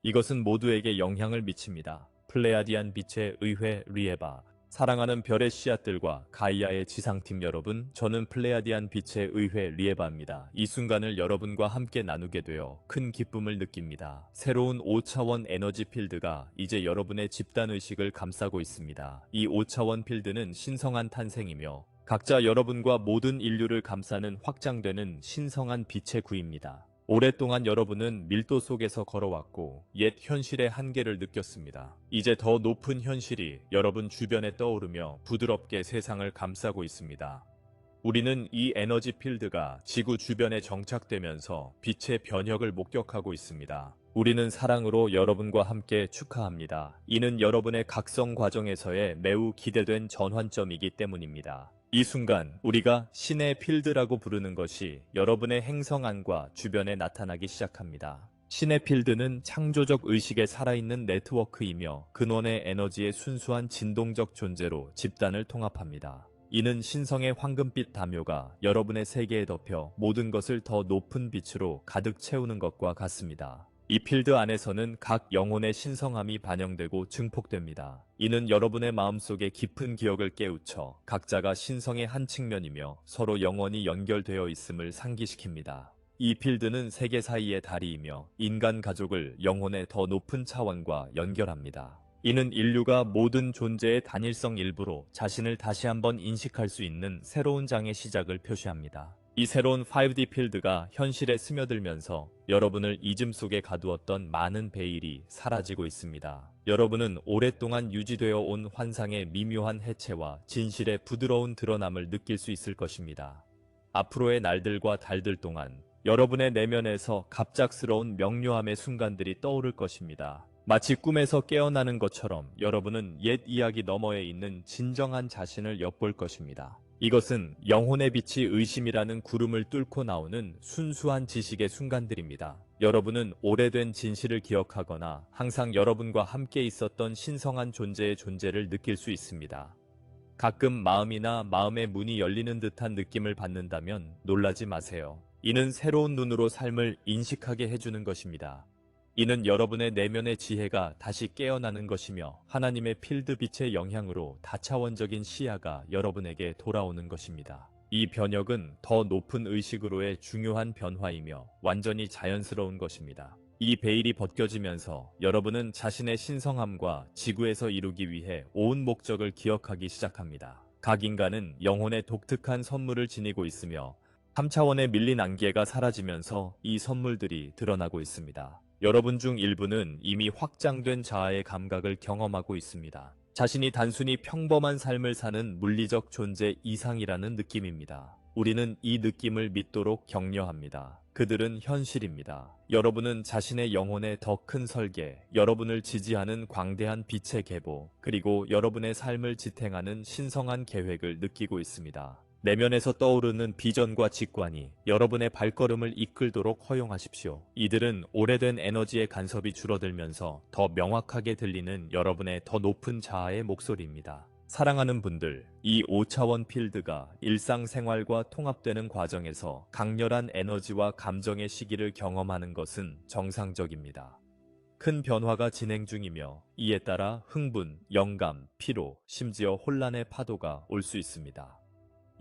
이것은 모두에게 영향을 미칩니다. 플레야디안 빛의 의회 리에바. 사랑하는 별의 씨앗들과 가이아의 지상팀 여러분, 저는 플레야디안 빛의 의회 리에바입니다. 이 순간을 여러분과 함께 나누게 되어 큰 기쁨을 느낍니다. 새로운 5차원 에너지 필드가 이제 여러분의 집단의식을 감싸고 있습니다. 이 5차원 필드는 신성한 탄생이며 각자 여러분과 모든 인류를 감싸는 확장되는 신성한 빛의 구입니다. 오랫동안 여러분은 밀도 속에서 걸어왔고 옛 현실의 한계를 느꼈습니다. 이제 더 높은 현실이 여러분 주변에 떠오르며 부드럽게 세상을 감싸고 있습니다. 우리는 이 에너지 필드가 지구 주변에 정착되면서 빛의 변혁을 목격하고 있습니다. 우리는 사랑으로 여러분과 함께 축하합니다. 이는 여러분의 각성 과정에서의 매우 기대된 전환점이기 때문입니다. 이 순간 우리가 신의 필드라고 부르는 것이 여러분의 행성 안과 주변에 나타나기 시작합니다. 신의 필드는 창조적 의식에 살아있는 네트워크이며 근원의 에너지의 순수한 진동적 존재로 집단을 통합합니다. 이는 신성의 황금빛 담요가 여러분의 세계에 덮여 모든 것을 더 높은 빛으로 가득 채우는 것과 같습니다. 이 필드 안에서는 각 영혼의 신성함이 반영되고 증폭됩니다. 이는 여러분의 마음속에 깊은 기억을 깨우쳐 각자가 신성의 한 측면이며 서로 영원히 연결되어 있음을 상기시킵니다. 이 필드는 세계 사이의 다리이며 인간 가족을 영혼의 더 높은 차원과 연결합니다. 이는 인류가 모든 존재의 단일성 일부로 자신을 다시 한번 인식할 수 있는 새로운 장의 시작을 표시합니다. 이 새로운 5D 필드가 현실에 스며들면서 여러분을 잊음 속에 가두었던 많은 베일이 사라지고 있습니다. 여러분은 오랫동안 유지되어 온 환상의 미묘한 해체와 진실의 부드러운 드러남을 느낄 수 있을 것입니다. 앞으로의 날들과 달들 동안 여러분의 내면에서 갑작스러운 명료함의 순간들이 떠오를 것입니다. 마치 꿈에서 깨어나는 것처럼 여러분은 옛 이야기 너머에 있는 진정한 자신을 엿볼 것입니다. 이것은 영혼의 빛이 의심이라는 구름을 뚫고 나오는 순수한 지식의 순간들입니다. 여러분은 오래된 진실을 기억하거나 항상 여러분과 함께 있었던 신성한 존재의 존재를 느낄 수 있습니다. 가끔 마음이나 마음의 문이 열리는 듯한 느낌을 받는다면 놀라지 마세요. 이는 새로운 눈으로 삶을 인식하게 해주는 것입니다. 이는 여러분의 내면의 지혜가 다시 깨어나는 것이며 하나님의 필드 빛의 영향으로 다차원적인 시야가 여러분에게 돌아오는 것입니다. 이 변혁은 더 높은 의식으로의 중요한 변화이며 완전히 자연스러운 것입니다. 이 베일이 벗겨지면서 여러분은 자신의 신성함과 지구에서 이루기 위해 온 목적을 기억하기 시작합니다. 각 인간은 영혼의 독특한 선물을 지니고 있으며 3차원의 밀린 안개가 사라지면서 이 선물들이 드러나고 있습니다. 여러분 중 일부는 이미 확장된 자아의 감각을 경험하고 있습니다. 자신이 단순히 평범한 삶을 사는 물리적 존재 이상이라는 느낌입니다. 우리는 이 느낌을 믿도록 격려합니다. 그들은 현실입니다. 여러분은 자신의 영혼의 더 큰 설계, 여러분을 지지하는 광대한 빛의 계보, 그리고 여러분의 삶을 지탱하는 신성한 계획을 느끼고 있습니다. 내면에서 떠오르는 비전과 직관이 여러분의 발걸음을 이끌도록 허용하십시오. 이들은 오래된 에너지의 간섭이 줄어들면서 더 명확하게 들리는 여러분의 더 높은 자아의 목소리입니다. 사랑하는 분들, 이 5차원 필드가 일상생활과 통합되는 과정에서 강렬한 에너지와 감정의 시기를 경험하는 것은 정상적입니다. 큰 변화가 진행 중이며 이에 따라 흥분, 영감, 피로, 심지어 혼란의 파도가 올 수 있습니다.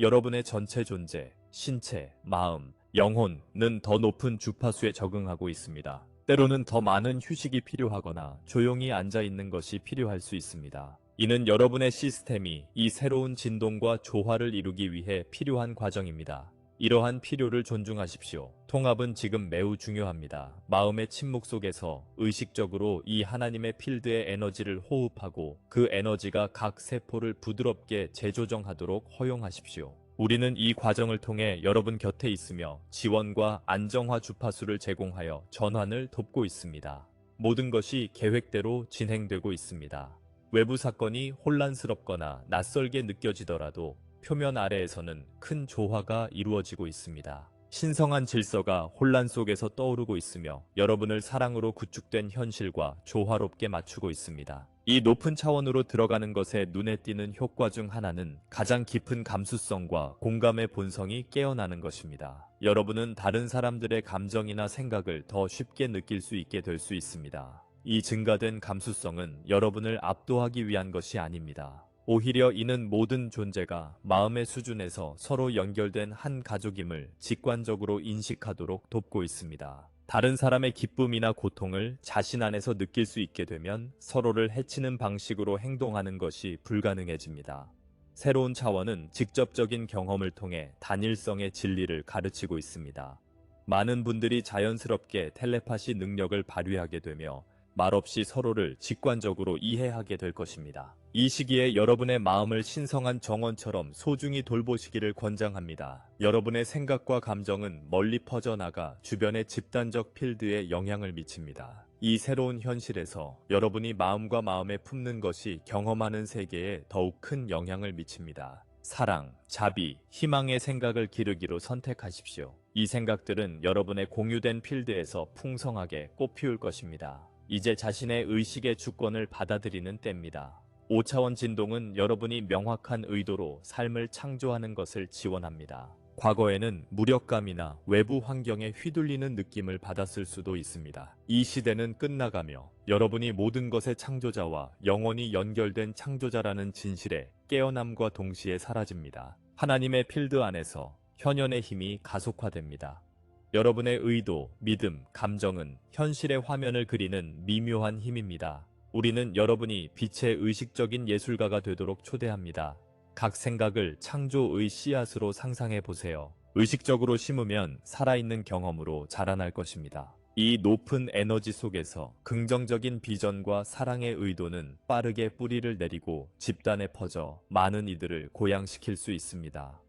여러분의 전체 존재, 신체, 마음, 영혼은 더 높은 주파수에 적응하고 있습니다. 때로는 더 많은 휴식이 필요하거나 조용히 앉아 있는 것이 필요할 수 있습니다. 이는 여러분의 시스템이 이 새로운 진동과 조화를 이루기 위해 필요한 과정입니다. 이러한 필요를 존중하십시오. 통합은 지금 매우 중요합니다. 마음의 침묵 속에서 의식적으로 이 하나님의 필드의 에너지를 호흡하고 그 에너지가 각 세포를 부드럽게 재조정하도록 허용하십시오. 우리는 이 과정을 통해 여러분 곁에 있으며 지원과 안정화 주파수를 제공하여 전환을 돕고 있습니다. 모든 것이 계획대로 진행되고 있습니다. 외부 사건이 혼란스럽거나 낯설게 느껴지더라도 표면 아래에서는 큰 조화가 이루어지고 있습니다. 신성한 질서가 혼란 속에서 떠오르고 있으며 여러분을 사랑으로 구축된 현실과 조화롭게 맞추고 있습니다. 이 높은 차원으로 들어가는 것에 눈에 띄는 효과 중 하나는 가장 깊은 감수성과 공감의 본성이 깨어나는 것입니다. 여러분은 다른 사람들의 감정이나 생각을 더 쉽게 느낄 수 있게 될 수 있습니다. 이 증가된 감수성은 여러분을 압도하기 위한 것이 아닙니다. 오히려 이는 모든 존재가 마음의 수준에서 서로 연결된 한 가족임을 직관적으로 인식하도록 돕고 있습니다. 다른 사람의 기쁨이나 고통을 자신 안에서 느낄 수 있게 되면 서로를 해치는 방식으로 행동하는 것이 불가능해집니다. 새로운 차원은 직접적인 경험을 통해 단일성의 진리를 가르치고 있습니다. 많은 분들이 자연스럽게 텔레파시 능력을 발휘하게 되며 말없이 서로를 직관적으로 이해하게 될 것입니다. 이 시기에 여러분의 마음을 신성한 정원처럼 소중히 돌보시기를 권장합니다. 여러분의 생각과 감정은 멀리 퍼져나가 주변의 집단적 필드에 영향을 미칩니다. 이 새로운 현실에서 여러분이 마음과 마음에 품는 것이 경험하는 세계에 더욱 큰 영향을 미칩니다. 사랑, 자비, 희망의 생각을 기르기로 선택하십시오. 이 생각들은 여러분의 공유된 필드에서 풍성하게 꽃피울 것입니다. 이제 자신의 의식의 주권을 받아들이는 때입니다. 5차원 진동은 여러분이 명확한 의도로 삶을 창조하는 것을 지원합니다. 과거에는 무력감이나 외부 환경에 휘둘리는 느낌을 받았을 수도 있습니다. 이 시대는 끝나가며 여러분이 모든 것의 창조자와 영원히 연결된 창조자라는 진실에 깨어남과 동시에 사라집니다. 하나님의 필드 안에서 현현의 힘이 가속화됩니다. 여러분의 의도, 믿음, 감정은 현실의 화면을 그리는 미묘한 힘입니다. 우리는 여러분이 빛의 의식적인 예술가가 되도록 초대합니다. 각 생각을 창조의 씨앗으로 상상해 보세요. 의식적으로 심으면 살아있는 경험으로 자라날 것입니다. 이 높은 에너지 속에서 긍정적인 비전과 사랑의 의도는 빠르게 뿌리를 내리고 집단에 퍼져 많은 이들을 고양시킬 수 있습니다.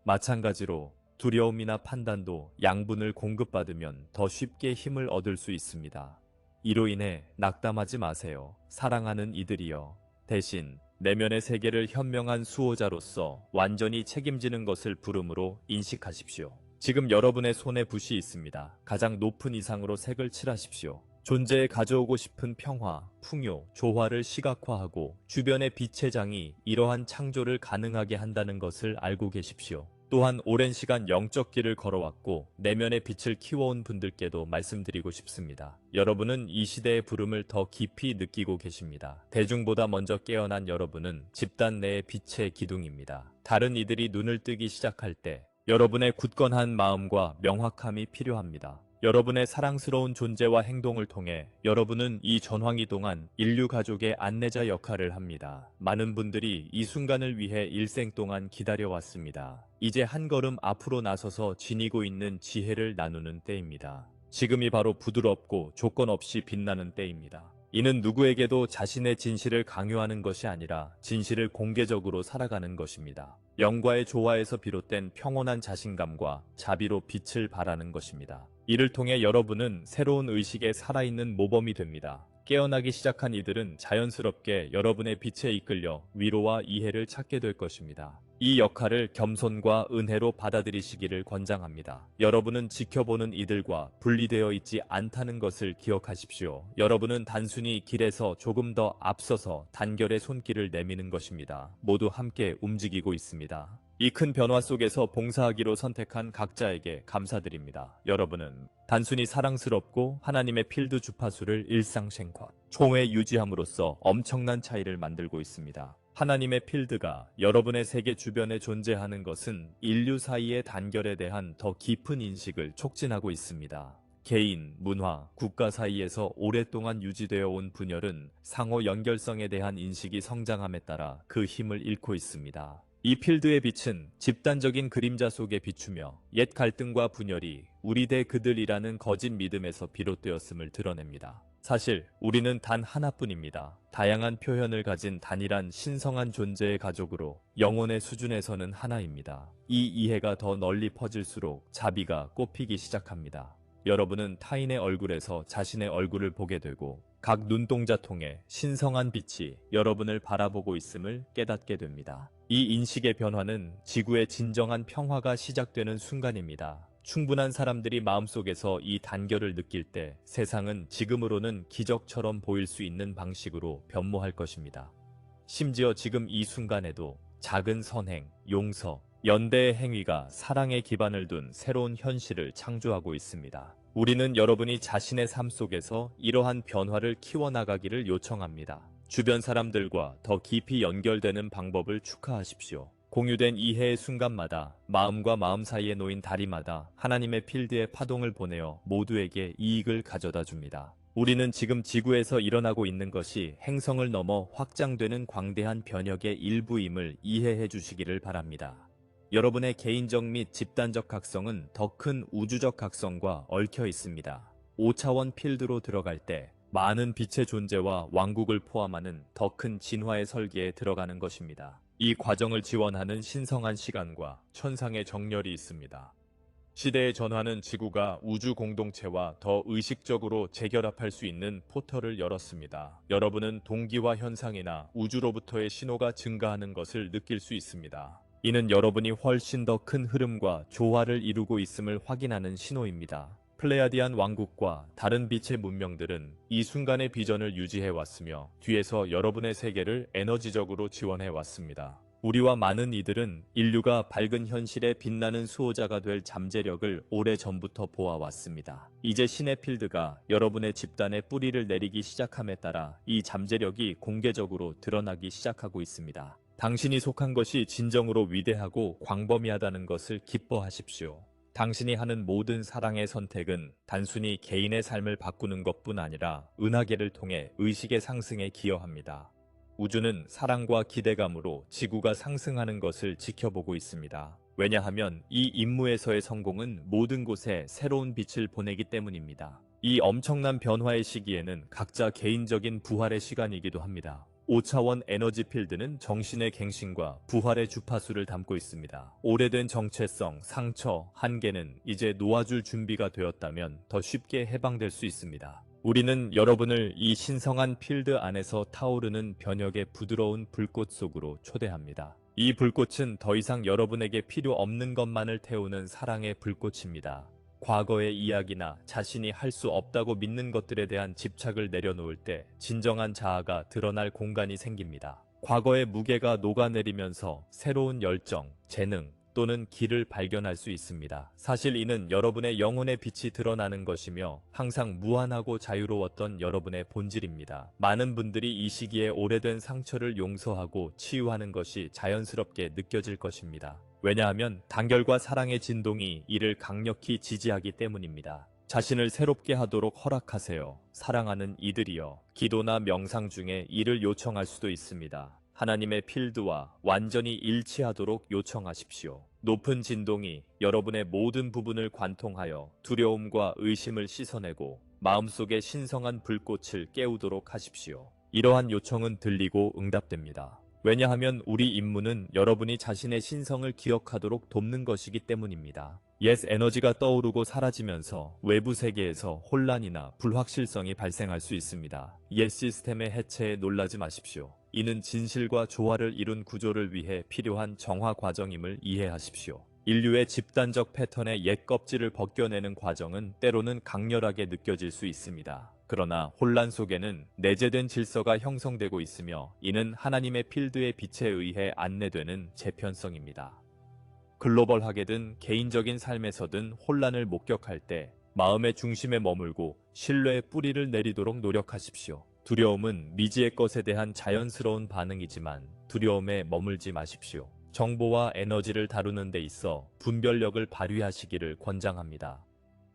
마찬가지로 두려움이나 판단도 양분을 공급받으면 더 쉽게 힘을 얻을 수 있습니다. 이로 인해 낙담하지 마세요. 사랑하는 이들이여. 대신 내면의 세계를 현명한 수호자로서 완전히 책임지는 것을 부름으로 인식하십시오. 지금 여러분의 손에 붓이 있습니다. 가장 높은 이상으로 색을 칠하십시오. 존재에 가져오고 싶은 평화, 풍요, 조화를 시각화하고 주변의 빛의 장이 이러한 창조를 가능하게 한다는 것을 알고 계십시오. 또한 오랜 시간 영적 길을 걸어왔고 내면의 빛을 키워온 분들께도 말씀드리고 싶습니다. 여러분은 이 시대의 부름을 더 깊이 느끼고 계십니다. 대중보다 먼저 깨어난 여러분은 집단 내의 빛의 기둥입니다. 다른 이들이 눈을 뜨기 시작할 때 여러분의 굳건한 마음과 명확함이 필요합니다. 여러분의 사랑스러운 존재와 행동을 통해 여러분은 이 전황이 동안 인류 가족의 안내자 역할을 합니다. 많은 분들이 이 순간을 위해 일생 동안 기다려왔습니다. 이제 한 걸음 앞으로 나서서 지니고 있는 지혜를 나누는 때입니다. 지금이 바로 부드럽고 조건 없이 빛나는 때입니다. 이는 누구에게도 자신의 진실을 강요하는 것이 아니라 진실을 공개적으로 살아가는 것입니다. 영과의 조화에서 비롯된 평온한 자신감과 자비로 빛을 발하는 것입니다. 이를 통해 여러분은 새로운 의식에 살아있는 모범이 됩니다. 깨어나기 시작한 이들은 자연스럽게 여러분의 빛에 이끌려 위로와 이해를 찾게 될 것입니다. 이 역할을 겸손과 은혜로 받아들이시기를 권장합니다. 여러분은 지켜보는 이들과 분리되어 있지 않다는 것을 기억하십시오. 여러분은 단순히 길에서 조금 더 앞서서 단결의 손길을 내미는 것입니다. 모두 함께 움직이고 있습니다. 이 큰 변화 속에서 봉사하기로 선택한 각자에게 감사드립니다. 여러분은 단순히 사랑스럽고 하나님의 필드 주파수를 일상생활, 총회 유지함으로써 엄청난 차이를 만들고 있습니다. 하나님의 필드가 여러분의 세계 주변에 존재하는 것은 인류 사이의 단결에 대한 더 깊은 인식을 촉진하고 있습니다. 개인, 문화, 국가 사이에서 오랫동안 유지되어 온 분열은 상호 연결성에 대한 인식이 성장함에 따라 그 힘을 잃고 있습니다. 이 필드의 빛은 집단적인 그림자 속에 비추며 옛 갈등과 분열이 우리 대 그들이라는 거짓 믿음에서 비롯되었음을 드러냅니다. 사실 우리는 단 하나뿐입니다. 다양한 표현을 가진 단일한 신성한 존재의 가족으로 영혼의 수준에서는 하나입니다. 이 이해가 더 널리 퍼질수록 자비가 꽃피기 시작합니다. 여러분은 타인의 얼굴에서 자신의 얼굴을 보게 되고 각 눈동자 통해 신성한 빛이 여러분을 바라보고 있음을 깨닫게 됩니다. 이 인식의 변화는 지구의 진정한 평화가 시작되는 순간입니다. 충분한 사람들이 마음속에서 이 단결을 느낄 때 세상은 지금으로는 기적처럼 보일 수 있는 방식으로 변모할 것입니다. 심지어 지금 이 순간에도 작은 선행, 용서, 연대의 행위가 사랑의 기반을 둔 새로운 현실을 창조하고 있습니다. 우리는 여러분이 자신의 삶 속에서 이러한 변화를 키워나가기를 요청합니다. 주변 사람들과 더 깊이 연결되는 방법을 축하하십시오. 공유된 이해의 순간마다 마음과 마음 사이에 놓인 다리마다 하나님의 필드의 파동을 보내어 모두에게 이익을 가져다 줍니다. 우리는 지금 지구에서 일어나고 있는 것이 행성을 넘어 확장되는 광대한 변혁의 일부임을 이해해 주시기를 바랍니다. 여러분의 개인적 및 집단적 각성은 더 큰 우주적 각성과 얽혀 있습니다. 5차원 필드로 들어갈 때 많은 빛의 존재와 왕국을 포함하는 더 큰 진화의 설계에 들어가는 것입니다. 이 과정을 지원하는 신성한 시간과 천상의 정렬이 있습니다. 시대의 전환은 지구가 우주 공동체와 더 의식적으로 재결합할 수 있는 포털을 열었습니다. 여러분은 동기화 현상이나 우주로부터의 신호가 증가하는 것을 느낄 수 있습니다. 이는 여러분이 훨씬 더 큰 흐름과 조화를 이루고 있음을 확인하는 신호입니다. 플레야디안 왕국과 다른 빛의 문명들은 이 순간의 비전을 유지해 왔으며 뒤에서 여러분의 세계를 에너지적으로 지원해 왔습니다. 우리와 많은 이들은 인류가 밝은 현실에 빛나는 수호자가 될 잠재력을 오래전부터 보아왔습니다. 이제 신의 필드가 여러분의 집단에 뿌리를 내리기 시작함에 따라 이 잠재력이 공개적으로 드러나기 시작하고 있습니다. 당신이 속한 것이 진정으로 위대하고 광범위하다는 것을 기뻐하십시오. 당신이 하는 모든 사랑의 선택은 단순히 개인의 삶을 바꾸는 것뿐 아니라 은하계를 통해 의식의 상승에 기여합니다. 우주는 사랑과 기대감으로 지구가 상승하는 것을 지켜보고 있습니다. 왜냐하면 이 임무에서의 성공은 모든 곳에 새로운 빛을 보내기 때문입니다. 이 엄청난 변화의 시기에는 각자 개인적인 부활의 시간이기도 합니다. 5차원 에너지 필드는 정신의 갱신과 부활의 주파수를 담고 있습니다. 오래된 정체성, 상처, 한계는 이제 놓아줄 준비가 되었다면 더 쉽게 해방될 수 있습니다. 우리는 여러분을 이 신성한 필드 안에서 타오르는 변혁의 부드러운 불꽃 속으로 초대합니다. 이 불꽃은 더 이상 여러분에게 필요 없는 것만을 태우는 사랑의 불꽃입니다. 과거의 이야기나 자신이 할 수 없다고 믿는 것들에 대한 집착을 내려놓을 때 진정한 자아가 드러날 공간이 생깁니다. 과거의 무게가 녹아내리면서 새로운 열정, 재능 또는 길을 발견할 수 있습니다. 사실 이는 여러분의 영혼의 빛이 드러나는 것이며 항상 무한하고 자유로웠던 여러분의 본질입니다. 많은 분들이 이 시기에 오래된 상처를 용서하고 치유하는 것이 자연스럽게 느껴질 것입니다. 왜냐하면 단결과 사랑의 진동이 이를 강력히 지지하기 때문입니다. 자신을 새롭게 하도록 허락하세요. 사랑하는 이들이여. 기도나 명상 중에 이를 요청할 수도 있습니다. 하나님의 필드와 완전히 일치하도록 요청하십시오. 높은 진동이 여러분의 모든 부분을 관통하여 두려움과 의심을 씻어내고 마음속의 신성한 불꽃을 깨우도록 하십시오. 이러한 요청은 들리고 응답됩니다. 왜냐하면 우리 임무는 여러분이 자신의 신성을 기억하도록 돕는 것이기 때문입니다. 옛 에너지가 떠오르고 사라지면서 외부 세계에서 혼란이나 불확실성이 발생할 수 있습니다. 옛 시스템의 해체에 놀라지 마십시오. 이는 진실과 조화를 이룬 구조를 위해 필요한 정화 과정임을 이해하십시오. 인류의 집단적 패턴의 옛 껍질을 벗겨내는 과정은 때로는 강렬하게 느껴질 수 있습니다. 그러나 혼란 속에는 내재된 질서가 형성되고 있으며 이는 하나님의 필드의 빛에 의해 안내되는 재편성입니다. 글로벌하게든 개인적인 삶에서든 혼란을 목격할 때 마음의 중심에 머물고 신뢰의 뿌리를 내리도록 노력하십시오. 두려움은 미지의 것에 대한 자연스러운 반응이지만 두려움에 머물지 마십시오. 정보와 에너지를 다루는 데 있어 분별력을 발휘하시기를 권장합니다.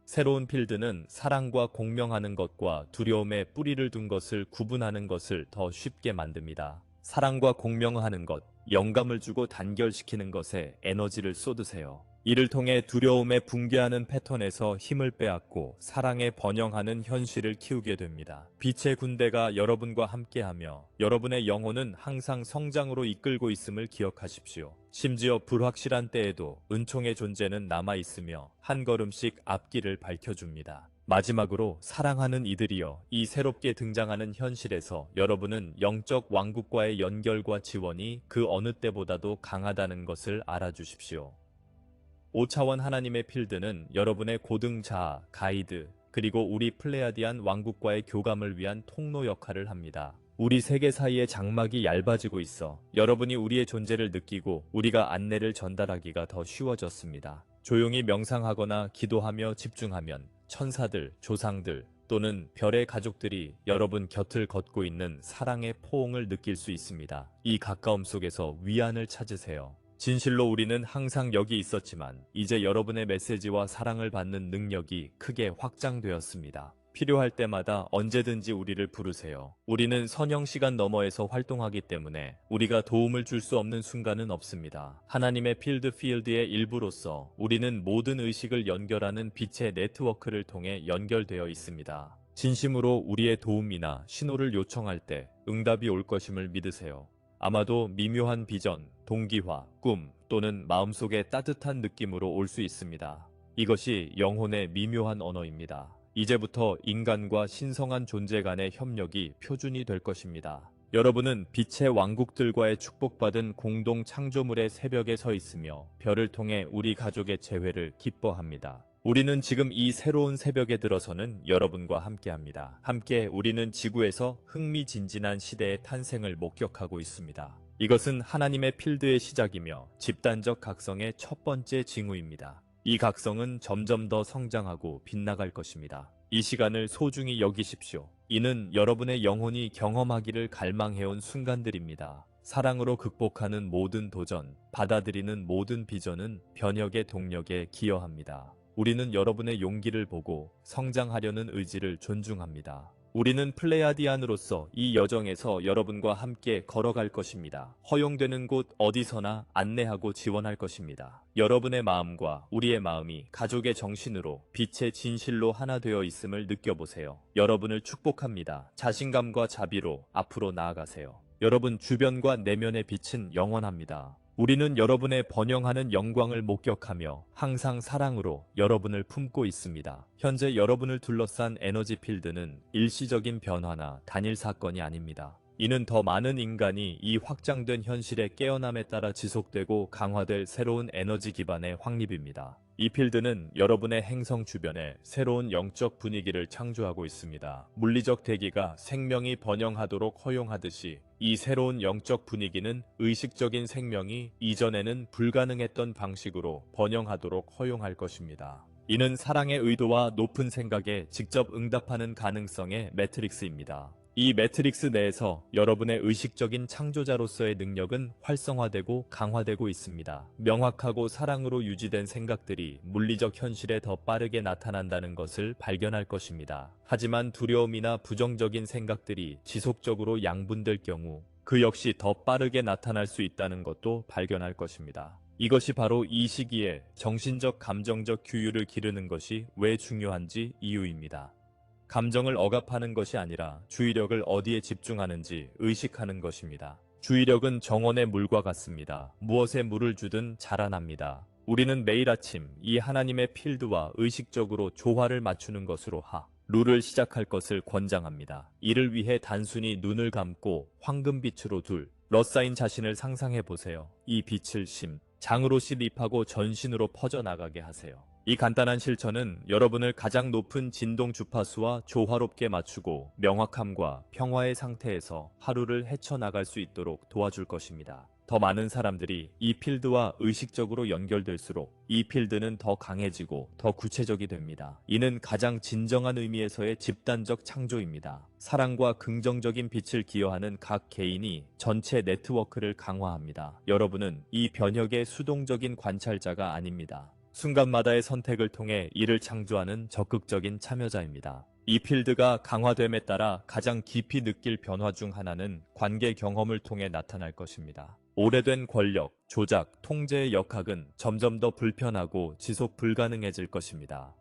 새로운 필드는 사랑과 공명하는 것과 두려움에 뿌리를 둔 것을 구분하는 것을 더 쉽게 만듭니다. 사랑과 공명하는 것, 영감을 주고 단결시키는 것에 에너지를 쏟으세요. 이를 통해 두려움에 붕괴하는 패턴에서 힘을 빼앗고 사랑에 번영하는 현실을 키우게 됩니다. 빛의 군대가 여러분과 함께하며 여러분의 영혼은 항상 성장으로 이끌고 있음을 기억하십시오. 심지어 불확실한 때에도 은총의 존재는 남아있으며 한 걸음씩 앞길을 밝혀줍니다. 마지막으로 사랑하는 이들이여, 이 새롭게 등장하는 현실에서 여러분은 영적 왕국과의 연결과 지원이 그 어느 때보다도 강하다는 것을 알아주십시오. 5차원 하나님의 필드는 여러분의 고등자아, 가이드, 그리고 우리 플레야디안 왕국과의 교감을 위한 통로 역할을 합니다. 우리 세계 사이의 장막이 얇아지고 있어 여러분이 우리의 존재를 느끼고 우리가 안내를 전달하기가 더 쉬워졌습니다. 조용히 명상하거나 기도하며 집중하면 천사들, 조상들 또는 별의 가족들이 여러분 곁을 걷고 있는 사랑의 포옹을 느낄 수 있습니다. 이 가까움 속에서 위안을 찾으세요. 진실로 우리는 항상 여기 있었지만 이제 여러분의 메시지와 사랑을 받는 능력이 크게 확장되었습니다. 필요할 때마다 언제든지 우리를 부르세요. 우리는 선형 시간 너머에서 활동하기 때문에 우리가 도움을 줄 수 없는 순간은 없습니다. 하나님의 필드의 일부로서 우리는 모든 의식을 연결하는 빛의 네트워크를 통해 연결되어 있습니다. 진심으로 우리의 도움이나 신호를 요청할 때 응답이 올 것임을 믿으세요. 아마도 미묘한 비전, 동기화, 꿈 또는 마음속의 따뜻한 느낌으로 올 수 있습니다. 이것이 영혼의 미묘한 언어입니다. 이제부터 인간과 신성한 존재 간의 협력이 표준이 될 것입니다. 여러분은 빛의 왕국들과의 축복받은 공동 창조물의 새벽에 서 있으며 별을 통해 우리 가족의 재회를 기뻐합니다. 우리는 지금 이 새로운 새벽에 들어서는 여러분과 함께합니다. 함께 우리는 지구에서 흥미진진한 시대의 탄생을 목격하고 있습니다. 이것은 하나님의 필드의 시작이며 집단적 각성의 첫 번째 징후입니다. 이 각성은 점점 더 성장하고 빗나갈 것입니다. 이 시간을 소중히 여기십시오. 이는 여러분의 영혼이 경험하기를 갈망해온 순간들입니다. 사랑으로 극복하는 모든 도전, 받아들이는 모든 비전은 변혁의 동력에 기여합니다. 우리는 여러분의 용기를 보고 성장하려는 의지를 존중합니다. 우리는 플레야디안으로서 이 여정에서 여러분과 함께 걸어갈 것입니다. 허용되는 곳 어디서나 안내하고 지원할 것입니다. 여러분의 마음과 우리의 마음이 가족의 정신으로 빛의 진실로 하나 되어 있음을 느껴보세요. 여러분을 축복합니다. 자신감과 자비로 앞으로 나아가세요. 여러분 주변과 내면의 빛은 영원합니다. 우리는 여러분의 번영하는 영광을 목격하며 항상 사랑으로 여러분을 품고 있습니다. 현재 여러분을 둘러싼 에너지 필드는 일시적인 변화나 단일 사건이 아닙니다. 이는 더 많은 인간이 이 확장된 현실의 깨어남에 따라 지속되고 강화될 새로운 에너지 기반의 확립입니다. 이 필드는 여러분의 행성 주변에 새로운 영적 분위기를 창조하고 있습니다. 물리적 대기가 생명이 번영하도록 허용하듯이 이 새로운 영적 분위기는 의식적인 생명이 이전에는 불가능했던 방식으로 번영하도록 허용할 것입니다. 이는 사랑의 의도와 높은 생각에 직접 응답하는 가능성의 매트릭스입니다. 이 매트릭스 내에서 여러분의 의식적인 창조자로서의 능력은 활성화되고 강화되고 있습니다. 명확하고 사랑으로 유지된 생각들이 물리적 현실에 더 빠르게 나타난다는 것을 발견할 것입니다. 하지만 두려움이나 부정적인 생각들이 지속적으로 양분될 경우 그 역시 더 빠르게 나타날 수 있다는 것도 발견할 것입니다. 이것이 바로 이 시기에 정신적 감정적 규율을 기르는 것이 왜 중요한지 이유입니다. 감정을 억압하는 것이 아니라 주의력을 어디에 집중하는지 의식하는 것입니다. 주의력은 정원의 물과 같습니다. 무엇에 물을 주든 자라납니다. 우리는 매일 아침 이 하나님의 필드와 의식적으로 조화를 맞추는 것으로 룰을 시작할 것을 권장합니다. 이를 위해 단순히 눈을 감고 황금빛으로 러사인 자신을 상상해 보세요. 이 빛을 장으로 립하고 전신으로 퍼져나가게 하세요. 이 간단한 실천은 여러분을 가장 높은 진동 주파수와 조화롭게 맞추고 명확함과 평화의 상태에서 하루를 헤쳐나갈 수 있도록 도와줄 것입니다. 더 많은 사람들이 이 필드와 의식적으로 연결될수록 이 필드는 더 강해지고 더 구체적이 됩니다. 이는 가장 진정한 의미에서의 집단적 창조입니다. 사랑과 긍정적인 빛을 기여하는 각 개인이 전체 네트워크를 강화합니다. 여러분은 이 변혁의 수동적인 관찰자가 아닙니다. 순간마다의 선택을 통해 이를 창조하는 적극적인 참여자입니다. 이 필드가 강화됨에 따라 가장 깊이 느낄 변화 중 하나는 관계 경험을 통해 나타날 것입니다. 오래된 권력, 조작, 통제의 역학은 점점 더 불편하고 지속 불가능해질 것입니다.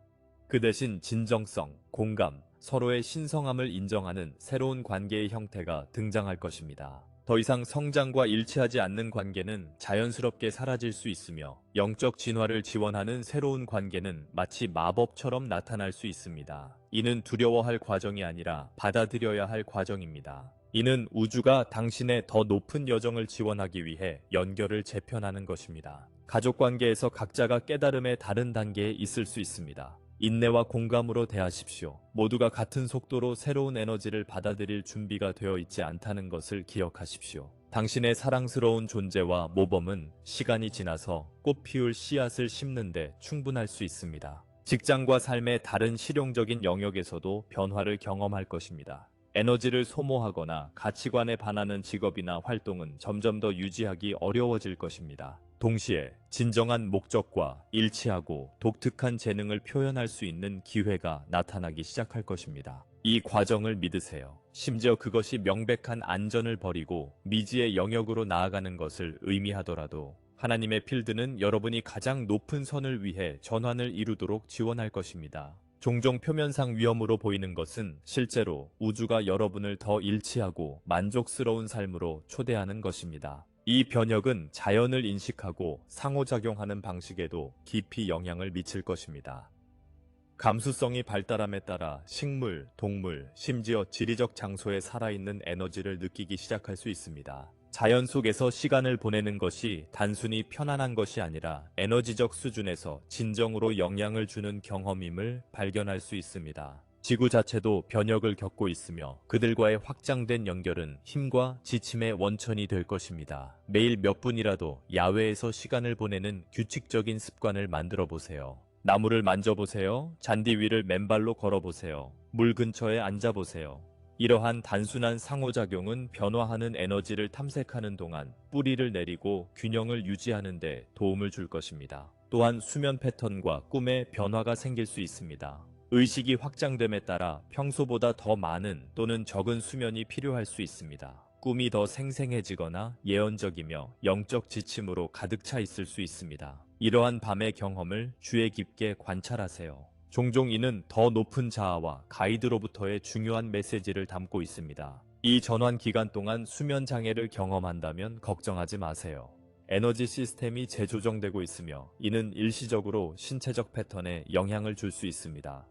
그 대신 진정성, 공감, 서로의 신성함을 인정하는 새로운 관계의 형태가 등장할 것입니다. 더 이상 성장과 일치하지 않는 관계는 자연스럽게 사라질 수 있으며 영적 진화를 지원하는 새로운 관계는 마치 마법처럼 나타날 수 있습니다. 이는 두려워할 과정이 아니라 받아들여야 할 과정입니다. 이는 우주가 당신의 더 높은 여정을 지원하기 위해 연결을 재편하는 것입니다. 가족관계에서 각자가 깨달음의 다른 단계에 있을 수 있습니다. 인내와 공감으로 대하십시오. 모두가 같은 속도로 새로운 에너지를 받아들일 준비가 되어 있지 않다는 것을 기억하십시오. 당신의 사랑스러운 존재와 모범은 시간이 지나서 꽃 피울 씨앗을 심는데 충분할 수 있습니다. 직장과 삶의 다른 실용적인 영역에서도 변화를 경험할 것입니다. 에너지를 소모하거나 가치관에 반하는 직업이나 활동은 점점 더 유지하기 어려워질 것입니다. 동시에 진정한 목적과 일치하고 독특한 재능을 표현할 수 있는 기회가 나타나기 시작할 것입니다. 이 과정을 믿으세요. 심지어 그것이 명백한 안전을 버리고 미지의 영역으로 나아가는 것을 의미하더라도 하나님의 필드는 여러분이 가장 높은 선을 위해 전환을 이루도록 지원할 것입니다. 종종 표면상 위험으로 보이는 것은 실제로 우주가 여러분을 더 일치하고 만족스러운 삶으로 초대하는 것입니다. 이 변혁은 자연을 인식하고 상호작용하는 방식에도 깊이 영향을 미칠 것입니다. 감수성이 발달함에 따라 식물, 동물, 심지어 지리적 장소에 살아있는 에너지를 느끼기 시작할 수 있습니다. 자연 속에서 시간을 보내는 것이 단순히 편안한 것이 아니라 에너지적 수준에서 진정으로 영향을 주는 경험임을 발견할 수 있습니다. 지구 자체도 변혁을 겪고 있으며 그들과의 확장된 연결은 힘과 지침의 원천이 될 것입니다. 매일 몇 분이라도 야외에서 시간을 보내는 규칙적인 습관을 만들어 보세요. 나무를 만져보세요. 잔디 위를 맨발로 걸어보세요. 물 근처에 앉아보세요. 이러한 단순한 상호작용은 변화하는 에너지를 탐색하는 동안 뿌리를 내리고 균형을 유지하는 데 도움을 줄 것입니다. 또한 수면 패턴과 꿈에 변화가 생길 수 있습니다. 의식이 확장됨에 따라 평소보다 더 많은 또는 적은 수면이 필요할 수 있습니다. 꿈이 더 생생해지거나 예언적이며 영적 지침으로 가득 차 있을 수 있습니다. 이러한 밤의 경험을 주의 깊게 관찰하세요. 종종 이는 더 높은 자아와 가이드로부터의 중요한 메시지를 담고 있습니다. 이 전환 기간 동안 수면 장애를 경험한다면 걱정하지 마세요. 에너지 시스템이 재조정되고 있으며 이는 일시적으로 신체적 패턴에 영향을 줄 수 있습니다.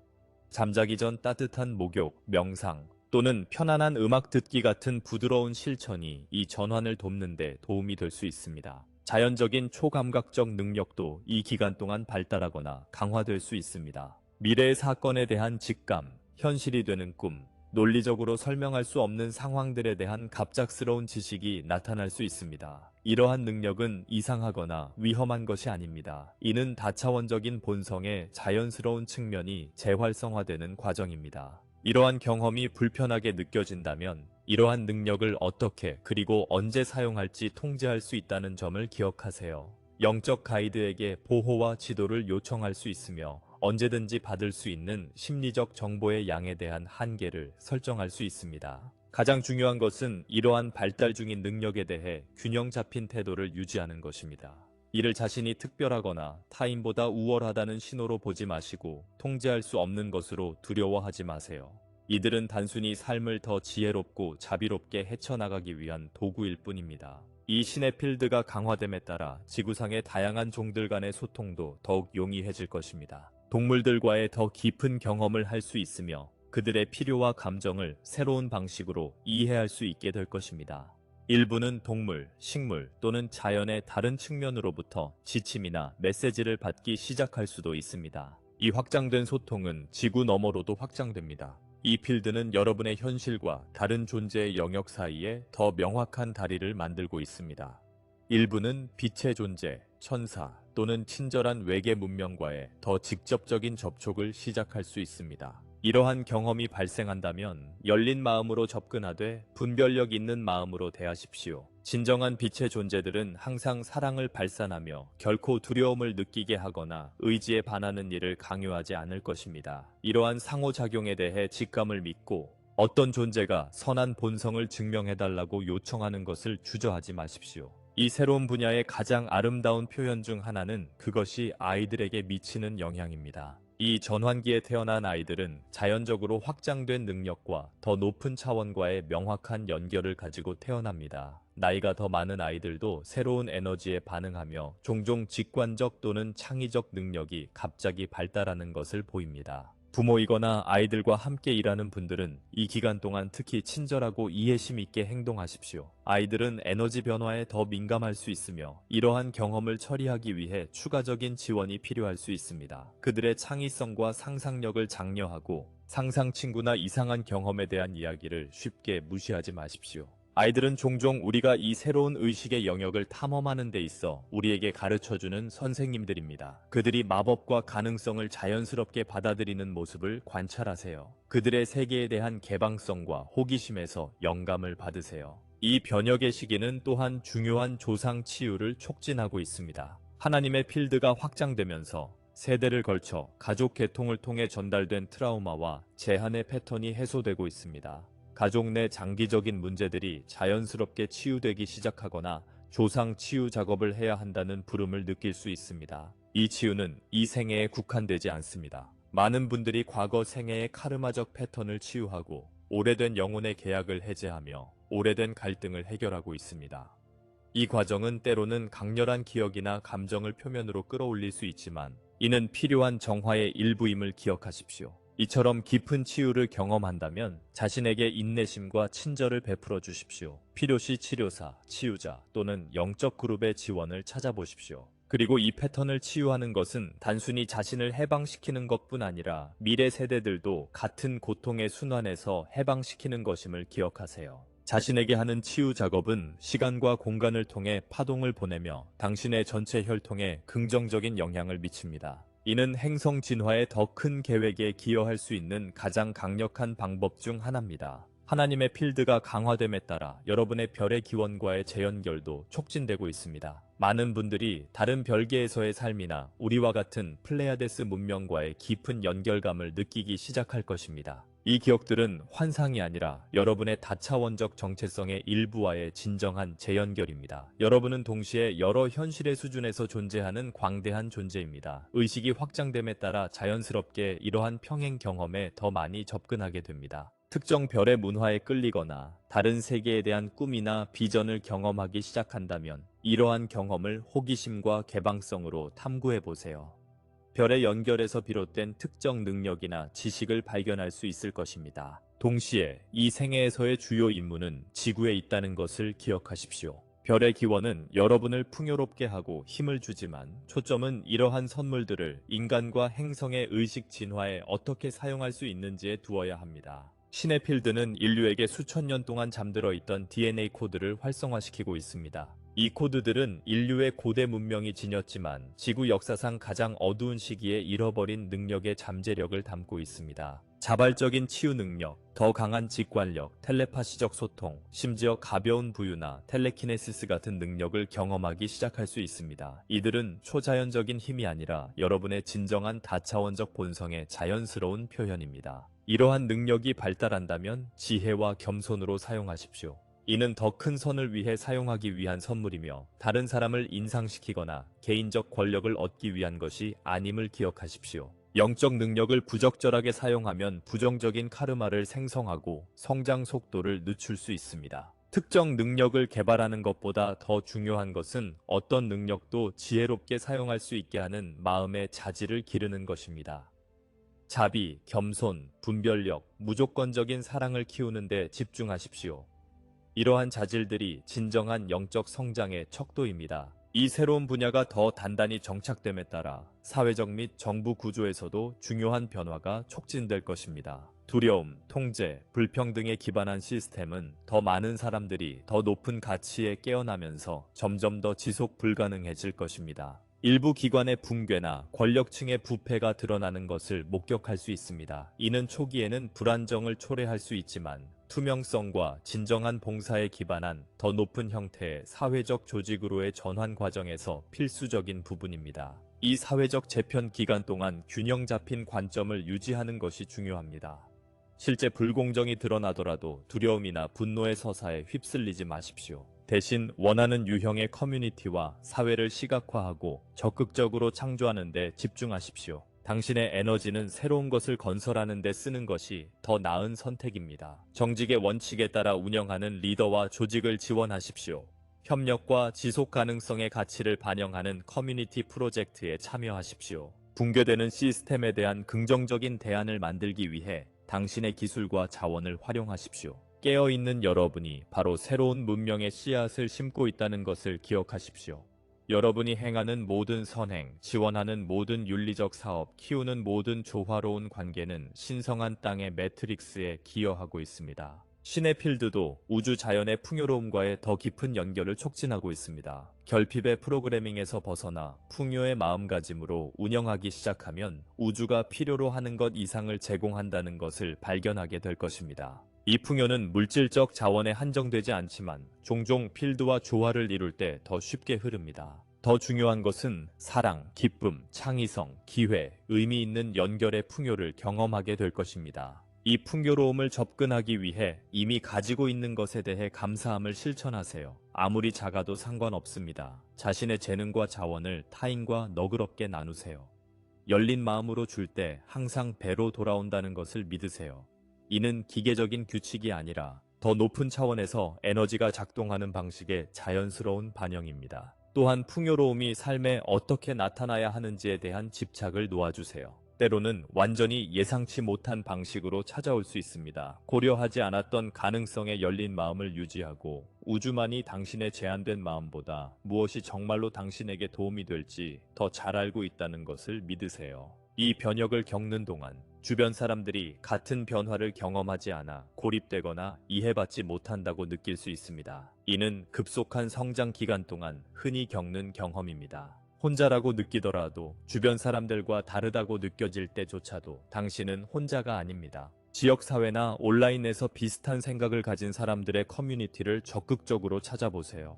잠자기 전 따뜻한 목욕, 명상 또는 편안한 음악 듣기 같은 부드러운 실천이 이 전환을 돕는 데 도움이 될 수 있습니다. 자연적인 초감각적 능력도 이 기간 동안 발달하거나 강화될 수 있습니다. 미래의 사건에 대한 직감, 현실이 되는 꿈, 논리적으로 설명할 수 없는 상황들에 대한 갑작스러운 지식이 나타날 수 있습니다. 이러한 능력은 이상하거나 위험한 것이 아닙니다. 이는 다차원적인 본성의 자연스러운 측면이 재활성화되는 과정입니다. 이러한 경험이 불편하게 느껴진다면 이러한 능력을 어떻게 그리고 언제 사용할지 통제할 수 있다는 점을 기억하세요. 영적 가이드에게 보호와 지도를 요청할 수 있으며 언제든지 받을 수 있는 심리적 정보의 양에 대한 한계를 설정할 수 있습니다. 가장 중요한 것은 이러한 발달 중인 능력에 대해 균형 잡힌 태도를 유지하는 것입니다. 이를 자신이 특별하거나 타인보다 우월하다는 신호로 보지 마시고 통제할 수 없는 것으로 두려워하지 마세요. 이들은 단순히 삶을 더 지혜롭고 자비롭게 헤쳐나가기 위한 도구일 뿐입니다. 이 신의 필드가 강화됨에 따라 지구상의 다양한 종들 간의 소통도 더욱 용이해질 것입니다. 동물들과의 더 깊은 경험을 할 수 있으며 그들의 필요와 감정을 새로운 방식으로 이해할 수 있게 될 것입니다. 일부는 동물, 식물 또는 자연의 다른 측면으로부터 지침이나 메시지를 받기 시작할 수도 있습니다. 이 확장된 소통은 지구 너머로도 확장됩니다. 이 필드는 여러분의 현실과 다른 존재의 영역 사이에 더 명확한 다리를 만들고 있습니다. 일부는 빛의 존재, 천사 또는 친절한 외계 문명과의 더 직접적인 접촉을 시작할 수 있습니다. 이러한 경험이 발생한다면 열린 마음으로 접근하되 분별력 있는 마음으로 대하십시오. 진정한 빛의 존재들은 항상 사랑을 발산하며 결코 두려움을 느끼게 하거나 의지에 반하는 일을 강요하지 않을 것입니다. 이러한 상호작용에 대해 직감을 믿고 어떤 존재가 선한 본성을 증명해달라고 요청하는 것을 주저하지 마십시오. 이 새로운 분야의 가장 아름다운 표현 중 하나는 그것이 아이들에게 미치는 영향입니다. 이 전환기에 태어난 아이들은 자연적으로 확장된 능력과 더 높은 차원과의 명확한 연결을 가지고 태어납니다. 나이가 더 많은 아이들도 새로운 에너지에 반응하며 종종 직관적 또는 창의적 능력이 갑자기 발달하는 것을 보입니다. 부모이거나 아이들과 함께 일하는 분들은 이 기간 동안 특히 친절하고 이해심 있게 행동하십시오. 아이들은 에너지 변화에 더 민감할 수 있으며 이러한 경험을 처리하기 위해 추가적인 지원이 필요할 수 있습니다. 그들의 창의성과 상상력을 장려하고 상상 친구나 이상한 경험에 대한 이야기를 쉽게 무시하지 마십시오. 아이들은 종종 우리가 이 새로운 의식의 영역을 탐험하는 데 있어 우리에게 가르쳐주는 선생님들입니다. 그들이 마법과 가능성을 자연스럽게 받아들이는 모습을 관찰하세요. 그들의 세계에 대한 개방성과 호기심에서 영감을 받으세요. 이 변혁의 시기는 또한 중요한 조상 치유를 촉진하고 있습니다. 하나님의 필드가 확장되면서 세대를 걸쳐 가족 계통을 통해 전달된 트라우마와 제한의 패턴이 해소되고 있습니다. 가족 내 장기적인 문제들이 자연스럽게 치유되기 시작하거나 조상 치유 작업을 해야 한다는 부름을 느낄 수 있습니다. 이 치유는 이 생애에 국한되지 않습니다. 많은 분들이 과거 생애의 카르마적 패턴을 치유하고 오래된 영혼의 계약을 해제하며 오래된 갈등을 해결하고 있습니다. 이 과정은 때로는 강렬한 기억이나 감정을 표면으로 끌어올릴 수 있지만 이는 필요한 정화의 일부임을 기억하십시오. 이처럼 깊은 치유를 경험한다면 자신에게 인내심과 친절을 베풀어 주십시오. 필요시 치료사, 치유자 또는 영적 그룹의 지원을 찾아보십시오. 그리고 이 패턴을 치유하는 것은 단순히 자신을 해방시키는 것뿐 아니라 미래 세대들도 같은 고통의 순환에서 해방시키는 것임을 기억하세요. 자신에게 하는 치유 작업은 시간과 공간을 통해 파동을 보내며 당신의 전체 혈통에 긍정적인 영향을 미칩니다. 이는 행성 진화의 더 큰 계획에 기여할 수 있는 가장 강력한 방법 중 하나입니다. 하나님의 필드가 강화됨에 따라 여러분의 별의 기원과의 재연결도 촉진되고 있습니다. 많은 분들이 다른 별계에서의 삶이나 우리와 같은 플레이아데스 문명과의 깊은 연결감을 느끼기 시작할 것입니다. 이 기억들은 환상이 아니라 여러분의 다차원적 정체성의 일부와의 진정한 재연결입니다. 여러분은 동시에 여러 현실의 수준에서 존재하는 광대한 존재입니다. 의식이 확장됨에 따라 자연스럽게 이러한 평행 경험에 더 많이 접근하게 됩니다. 특정 별의 문화에 끌리거나 다른 세계에 대한 꿈이나 비전을 경험하기 시작한다면 이러한 경험을 호기심과 개방성으로 탐구해 보세요. 별의 연결에서 비롯된 특정 능력이나 지식을 발견할 수 있을 것입니다. 동시에 이 생애에서의 주요 임무는 지구에 있다는 것을 기억하십시오. 별의 기원은 여러분을 풍요롭게 하고 힘을 주지만 초점은 이러한 선물들을 인간과 행성의 의식 진화에 어떻게 사용할 수 있는지에 두어야 합니다. 신의 필드는 인류에게 수천 년 동안 잠들어 있던 DNA 코드를 활성화시키고 있습니다. 이 코드들은 인류의 고대 문명이 지녔지만 지구 역사상 가장 어두운 시기에 잃어버린 능력의 잠재력을 담고 있습니다. 자발적인 치유 능력, 더 강한 직관력, 텔레파시적 소통, 심지어 가벼운 부유나 텔레키네시스 같은 능력을 경험하기 시작할 수 있습니다. 이들은 초자연적인 힘이 아니라 여러분의 진정한 다차원적 본성의 자연스러운 표현입니다. 이러한 능력이 발달한다면 지혜와 겸손으로 사용하십시오. 이는 더 큰 선을 위해 사용하기 위한 선물이며 다른 사람을 인상시키거나 개인적 권력을 얻기 위한 것이 아님을 기억하십시오. 영적 능력을 부적절하게 사용하면 부정적인 카르마를 생성하고 성장 속도를 늦출 수 있습니다. 특정 능력을 개발하는 것보다 더 중요한 것은 어떤 능력도 지혜롭게 사용할 수 있게 하는 마음의 자질을 기르는 것입니다. 자비, 겸손, 분별력, 무조건적인 사랑을 키우는 데 집중하십시오. 이러한 자질들이 진정한 영적 성장의 척도입니다. 이 새로운 분야가 더 단단히 정착됨에 따라 사회적 및 정부 구조에서도 중요한 변화가 촉진될 것입니다. 두려움, 통제, 불평등에 기반한 시스템은 더 많은 사람들이 더 높은 가치에 깨어나면서 점점 더 지속 불가능해질 것입니다. 일부 기관의 붕괴나 권력층의 부패가 드러나는 것을 목격할 수 있습니다. 이는 초기에는 불안정을 초래할 수 있지만 투명성과 진정한 봉사에 기반한 더 높은 형태의 사회적 조직으로의 전환 과정에서 필수적인 부분입니다. 이 사회적 재편 기간 동안 균형 잡힌 관점을 유지하는 것이 중요합니다. 실제 불공정이 드러나더라도 두려움이나 분노의 서사에 휩쓸리지 마십시오. 대신 원하는 유형의 커뮤니티와 사회를 시각화하고 적극적으로 창조하는 데 집중하십시오. 당신의 에너지는 새로운 것을 건설하는 데 쓰는 것이 더 나은 선택입니다. 정직의 원칙에 따라 운영하는 리더와 조직을 지원하십시오. 협력과 지속 가능성의 가치를 반영하는 커뮤니티 프로젝트에 참여하십시오. 붕괴되는 시스템에 대한 긍정적인 대안을 만들기 위해 당신의 기술과 자원을 활용하십시오. 깨어있는 여러분이 바로 새로운 문명의 씨앗을 심고 있다는 것을 기억하십시오. 여러분이 행하는 모든 선행, 지원하는 모든 윤리적 사업, 키우는 모든 조화로운 관계는 신성한 땅의 매트릭스에 기여하고 있습니다. 시네필드도 우주 자연의 풍요로움과의 더 깊은 연결을 촉진하고 있습니다. 결핍의 프로그래밍에서 벗어나 풍요의 마음가짐으로 운영하기 시작하면 우주가 필요로 하는 것 이상을 제공한다는 것을 발견하게 될 것입니다. 이 풍요는 물질적 자원에 한정되지 않지만 종종 필드와 조화를 이룰 때 더 쉽게 흐릅니다. 더 중요한 것은 사랑, 기쁨, 창의성, 기회, 의미 있는 연결의 풍요를 경험하게 될 것입니다. 이 풍요로움을 접근하기 위해 이미 가지고 있는 것에 대해 감사함을 실천하세요. 아무리 작아도 상관없습니다. 자신의 재능과 자원을 타인과 너그럽게 나누세요. 열린 마음으로 줄 때 항상 배로 돌아온다는 것을 믿으세요. 이는 기계적인 규칙이 아니라 더 높은 차원에서 에너지가 작동하는 방식의 자연스러운 반영입니다. 또한 풍요로움이 삶에 어떻게 나타나야 하는지에 대한 집착을 놓아주세요. 때로는 완전히 예상치 못한 방식으로 찾아올 수 있습니다. 고려하지 않았던 가능성에 열린 마음을 유지하고 우주만이 당신의 제한된 마음보다 무엇이 정말로 당신에게 도움이 될지 더 잘 알고 있다는 것을 믿으세요. 이 변혁을 겪는 동안 주변 사람들이 같은 변화를 경험하지 않아 고립되거나 이해받지 못한다고 느낄 수 있습니다. 이는 급속한 성장 기간 동안 흔히 겪는 경험입니다. 혼자라고 느끼더라도 주변 사람들과 다르다고 느껴질 때조차도 당신은 혼자가 아닙니다. 지역사회나 온라인에서 비슷한 생각을 가진 사람들의 커뮤니티를 적극적으로 찾아보세요.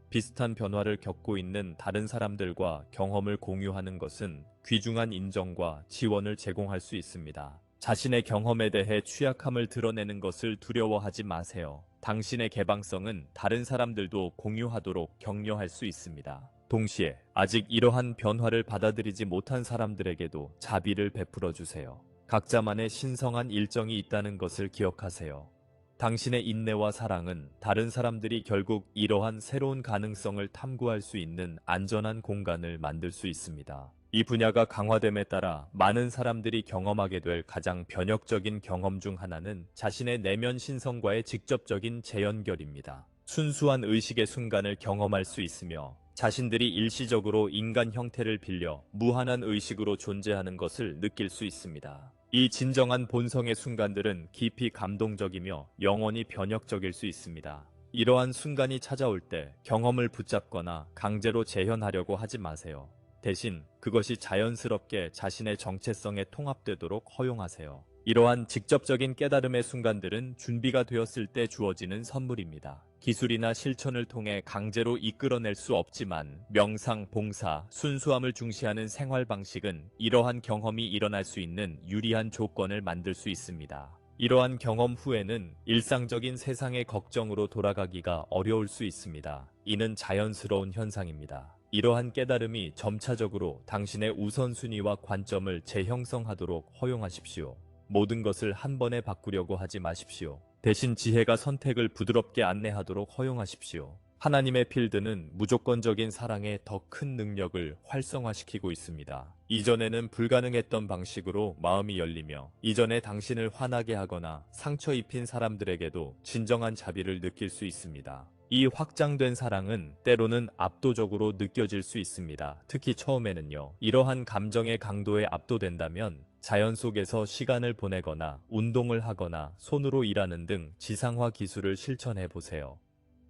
비슷한 변화를 겪고 있는 다른 사람들과 경험을 공유하는 것은 귀중한 인정과 지원을 제공할 수 있습니다. 자신의 경험에 대해 취약함을 드러내는 것을 두려워하지 마세요. 당신의 개방성은 다른 사람들도 공유하도록 격려할 수 있습니다. 동시에 아직 이러한 변화를 받아들이지 못한 사람들에게도 자비를 베풀어 주세요. 각자만의 신성한 일정이 있다는 것을 기억하세요. 당신의 인내와 사랑은 다른 사람들이 결국 이러한 새로운 가능성을 탐구할 수 있는 안전한 공간을 만들 수 있습니다. 이 분야가 강화됨에 따라 많은 사람들이 경험하게 될 가장 변혁적인 경험 중 하나는 자신의 내면 신성과의 직접적인 재연결입니다. 순수한 의식의 순간을 경험할 수 있으며 자신들이 일시적으로 인간 형태를 빌려 무한한 의식으로 존재하는 것을 느낄 수 있습니다. 이 진정한 본성의 순간들은 깊이 감동적이며 영원히 변혁적일 수 있습니다. 이러한 순간이 찾아올 때 경험을 붙잡거나 강제로 재현하려고 하지 마세요. 대신 그것이 자연스럽게 자신의 정체성에 통합되도록 허용하세요. 이러한 직접적인 깨달음의 순간들은 준비가 되었을 때 주어지는 선물입니다. 기술이나 실천을 통해 강제로 이끌어낼 수 없지만 명상, 봉사, 순수함을 중시하는 생활 방식은 이러한 경험이 일어날 수 있는 유리한 조건을 만들 수 있습니다. 이러한 경험 후에는 일상적인 세상의 걱정으로 돌아가기가 어려울 수 있습니다. 이는 자연스러운 현상입니다. 이러한 깨달음이 점차적으로 당신의 우선순위와 관점을 재형성하도록 허용하십시오. 모든 것을 한 번에 바꾸려고 하지 마십시오. 대신 지혜가 선택을 부드럽게 안내하도록 허용하십시오. 하나님의 필드는 무조건적인 사랑의 더 큰 능력을 활성화시키고 있습니다. 이전에는 불가능했던 방식으로 마음이 열리며 이전에 당신을 화나게 하거나 상처 입힌 사람들에게도 진정한 자비를 느낄 수 있습니다. 이 확장된 사랑은 때로는 압도적으로 느껴질 수 있습니다. 특히 처음에는요. 이러한 감정의 강도에 압도된다면 자연 속에서 시간을 보내거나 운동을 하거나 손으로 일하는 등 지상화 기술을 실천해 보세요.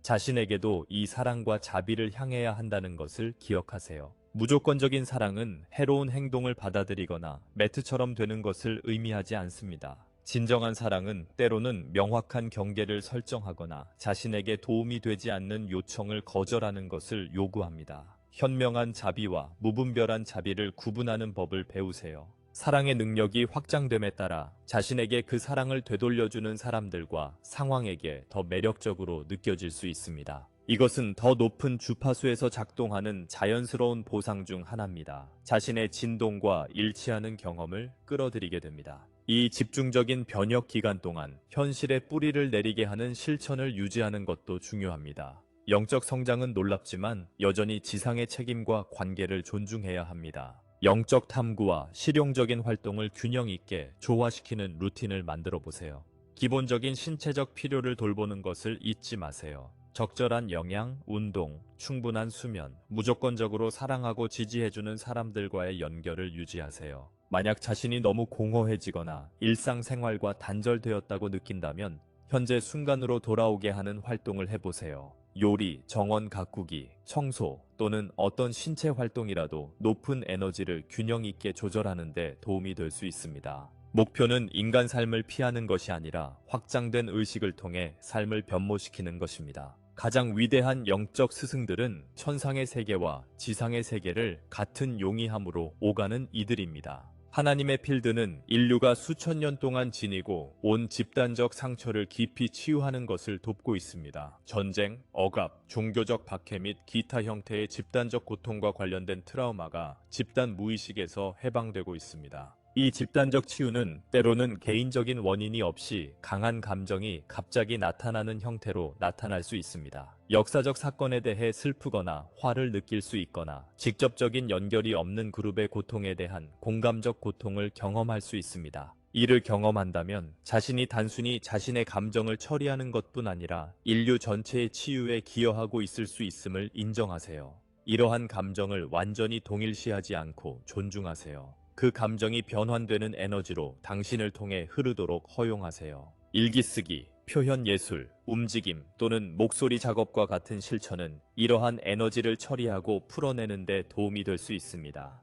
자신에게도 이 사랑과 자비를 향해야 한다는 것을 기억하세요. 무조건적인 사랑은 해로운 행동을 받아들이거나 매트처럼 되는 것을 의미하지 않습니다. 진정한 사랑은 때로는 명확한 경계를 설정하거나 자신에게 도움이 되지 않는 요청을 거절하는 것을 요구합니다. 현명한 자비와 무분별한 자비를 구분하는 법을 배우세요. 사랑의 능력이 확장됨에 따라 자신에게 그 사랑을 되돌려주는 사람들과 상황에게 더 매력적으로 느껴질 수 있습니다. 이것은 더 높은 주파수에서 작동하는 자연스러운 보상 중 하나입니다. 자신의 진동과 일치하는 경험을 끌어들이게 됩니다. 이 집중적인 변혁 기간 동안 현실에 뿌리를 내리게 하는 실천을 유지하는 것도 중요합니다. 영적 성장은 놀랍지만 여전히 지상의 책임과 관계를 존중해야 합니다. 영적 탐구와 실용적인 활동을 균형 있게 조화시키는 루틴을 만들어 보세요. 기본적인 신체적 필요를 돌보는 것을 잊지 마세요. 적절한 영양, 운동, 충분한 수면, 무조건적으로 사랑하고 지지해주는 사람들과의 연결을 유지하세요. 만약 자신이 너무 공허해지거나 일상생활과 단절되었다고 느낀다면 현재 순간으로 돌아오게 하는 활동을 해보세요. 요리, 정원 가꾸기, 청소 또는 어떤 신체 활동이라도 높은 에너지를 균형 있게 조절하는 데 도움이 될 수 있습니다. 목표는 인간 삶을 피하는 것이 아니라 확장된 의식을 통해 삶을 변모시키는 것입니다. 가장 위대한 영적 스승들은 천상의 세계와 지상의 세계를 같은 용이함으로 오가는 이들입니다. 하나님의 필드는 인류가 수천 년 동안 지니고 온 집단적 상처를 깊이 치유하는 것을 돕고 있습니다. 전쟁, 억압, 종교적 박해 및 기타 형태의 집단적 고통과 관련된 트라우마가 집단 무의식에서 해방되고 있습니다. 이 집단적 치유는 때로는 개인적인 원인이 없이 강한 감정이 갑자기 나타나는 형태로 나타날 수 있습니다. 역사적 사건에 대해 슬프거나 화를 느낄 수 있거나 직접적인 연결이 없는 그룹의 고통에 대한 공감적 고통을 경험할 수 있습니다. 이를 경험한다면 자신이 단순히 자신의 감정을 처리하는 것뿐 아니라 인류 전체의 치유에 기여하고 있을 수 있음을 인정하세요. 이러한 감정을 완전히 동일시하지 않고 존중하세요. 그 감정이 변환되는 에너지로 당신을 통해 흐르도록 허용하세요. 일기 쓰기, 표현 예술, 움직임 또는 목소리 작업과 같은 실천은 이러한 에너지를 처리하고 풀어내는 데 도움이 될 수 있습니다.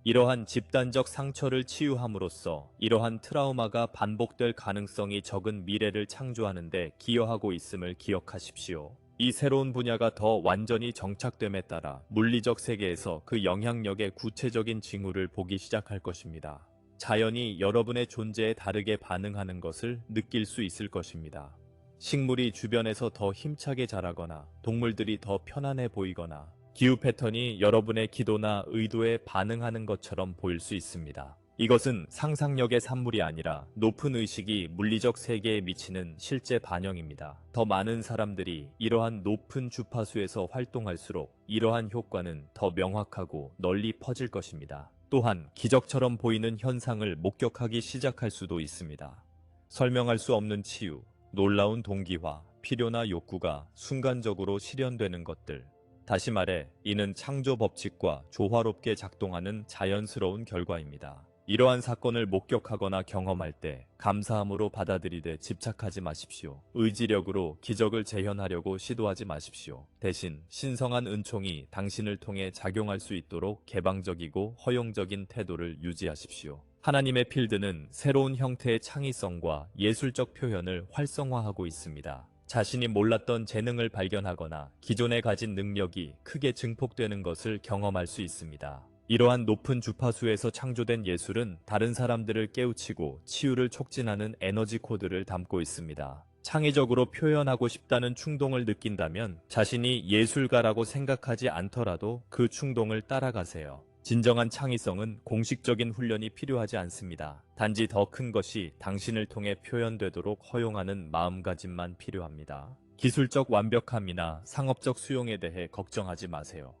이러한 집단적 상처를 치유함으로써 이러한 트라우마가 반복될 가능성이 적은 미래를 창조하는 데 기여하고 있음을 기억하십시오. 이 새로운 분야가 더 완전히 정착됨에 따라 물리적 세계에서 그 영향력의 구체적인 징후를 보기 시작할 것입니다. 자연이 여러분의 존재에 다르게 반응하는 것을 느낄 수 있을 것입니다. 식물이 주변에서 더 힘차게 자라거나 동물들이 더 편안해 보이거나 기후 패턴이 여러분의 기도나 의도에 반응하는 것처럼 보일 수 있습니다. 이것은 상상력의 산물이 아니라 높은 의식이 물리적 세계에 미치는 실제 반영입니다. 더 많은 사람들이 이러한 높은 주파수에서 활동할수록 이러한 효과는 더 명확하고 널리 퍼질 것입니다. 또한 기적처럼 보이는 현상을 목격하기 시작할 수도 있습니다. 설명할 수 없는 치유, 놀라운 동기화, 필요나 욕구가 순간적으로 실현되는 것들. 다시 말해, 이는 창조 법칙과 조화롭게 작동하는 자연스러운 결과입니다. 이러한 사건을 목격하거나 경험할 때 감사함으로 받아들이되 집착하지 마십시오. 의지력으로 기적을 재현하려고 시도하지 마십시오. 대신 신성한 은총이 당신을 통해 작용할 수 있도록 개방적이고 허용적인 태도를 유지하십시오. 하나님의 필드는 새로운 형태의 창의성과 예술적 표현을 활성화하고 있습니다. 자신이 몰랐던 재능을 발견하거나 기존에 가진 능력이 크게 증폭되는 것을 경험할 수 있습니다. 이러한 높은 주파수에서 창조된 예술은 다른 사람들을 깨우치고 치유를 촉진하는 에너지 코드를 담고 있습니다. 창의적으로 표현하고 싶다는 충동을 느낀다면 자신이 예술가라고 생각하지 않더라도 그 충동을 따라가세요. 진정한 창의성은 공식적인 훈련이 필요하지 않습니다. 단지 더 큰 것이 당신을 통해 표현되도록 허용하는 마음가짐만 필요합니다. 기술적 완벽함이나 상업적 수용에 대해 걱정하지 마세요.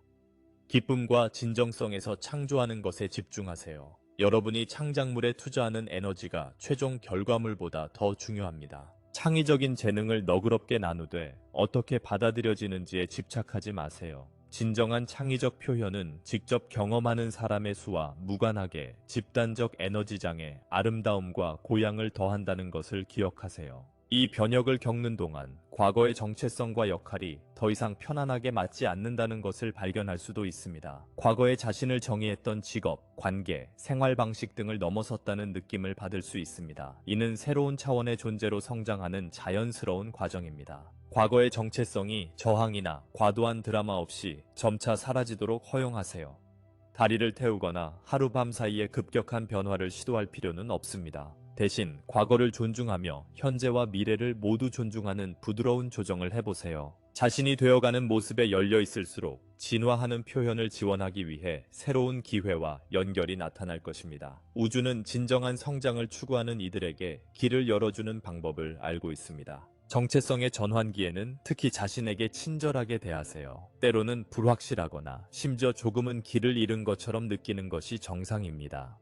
기쁨과 진정성에서 창조하는 것에 집중하세요. 여러분이 창작물에 투자하는 에너지가 최종 결과물보다 더 중요합니다. 창의적인 재능을 너그럽게 나누되 어떻게 받아들여지는지에 집착하지 마세요. 진정한 창의적 표현은 직접 경험하는 사람의 수와 무관하게 집단적 에너지장에 아름다움과 고향을 더한다는 것을 기억하세요. 이 변혁을 겪는 동안 과거의 정체성과 역할이 더 이상 편안하게 맞지 않는다는 것을 발견할 수도 있습니다. 과거에 자신을 정의했던 직업, 관계, 생활 방식 등을 넘어섰다는 느낌을 받을 수 있습니다. 이는 새로운 차원의 존재로 성장하는 자연스러운 과정입니다. 과거의 정체성이 저항이나 과도한 드라마 없이 점차 사라지도록 허용하세요. 다리를 태우거나 하룻밤 사이에 급격한 변화를 시도할 필요는 없습니다. 대신 과거를 존중하며 현재와 미래를 모두 존중하는 부드러운 조정을 해보세요. 자신이 되어가는 모습에 열려 있을수록 진화하는 표현을 지원하기 위해 새로운 기회와 연결이 나타날 것입니다. 우주는 진정한 성장을 추구하는 이들에게 길을 열어주는 방법을 알고 있습니다. 정체성의 전환기에는 특히 자신에게 친절하게 대하세요. 때로는 불확실하거나 심지어 조금은 길을 잃은 것처럼 느끼는 것이 정상입니다.